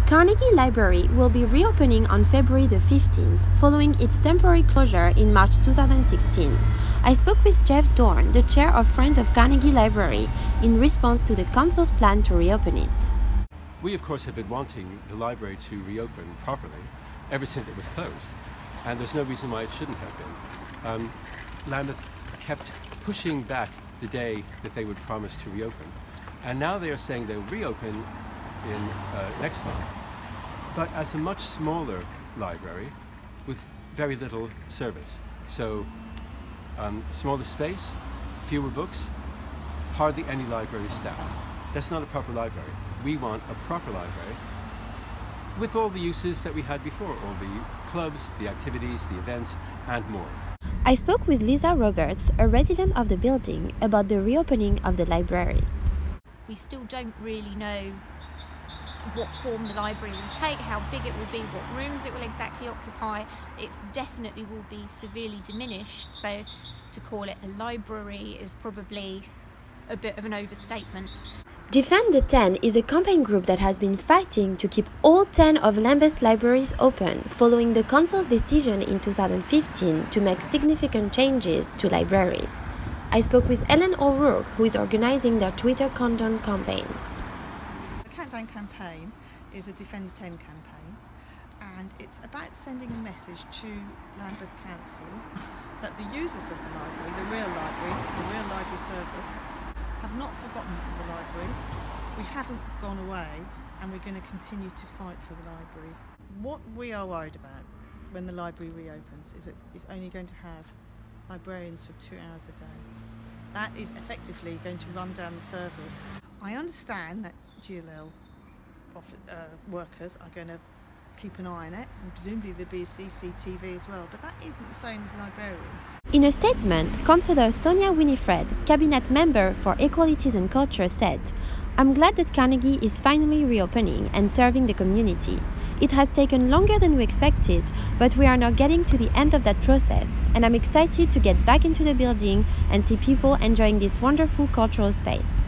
Carnegie Library will be reopening on February the 15th, following its temporary closure in March 2016. I spoke with Jeff Dorn, the chair of Friends of Carnegie Library, in response to the council's plan to reopen it. We, of course, have been wanting the library to reopen properly ever since it was closed, and there's no reason why it shouldn't have been. Lambeth kept pushing back the day that they would promise to reopen, and now they are saying they'll reopen in next month, but as a much smaller library with very little service. So smaller space, fewer books, hardly any library staff. That's not a proper library. We want a proper library with all the uses that we had before, all the clubs, the activities, the events, and more. I spoke with Lisa Roberts, a resident of the building, about the reopening of the library. We still don't really know what form the library will take, how big it will be, what rooms it will exactly occupy. It definitely will be severely diminished, so to call it a library is probably a bit of an overstatement. Defend the 10 is a campaign group that has been fighting to keep all 10 of Lambeth's libraries open, following the council's decision in 2015 to make significant changes to libraries. I spoke with Ellen O'Rourke, who is organizing their Twitter countdown campaign. The countdown campaign is a Defend the 10 campaign, and it's about sending a message to Lambeth Council that the users of the library, the real library service, have not forgotten the library. We haven't gone away, and we're going to continue to fight for the library. What we are worried about when the library reopens is that it's only going to have librarians for 2 hours a day. That is effectively going to run down the service. I understand that GLL workers are going to keep an eye on it, and presumably there'll be a CCTV as well, but that isn't the same as a librarian. In a statement, Councillor Sonia Winifred, Cabinet Member for Equalities and Culture, said, "I'm glad that Carnegie is finally reopening and serving the community. It has taken longer than we expected, but we are now getting to the end of that process, and I'm excited to get back into the building and see people enjoying this wonderful cultural space."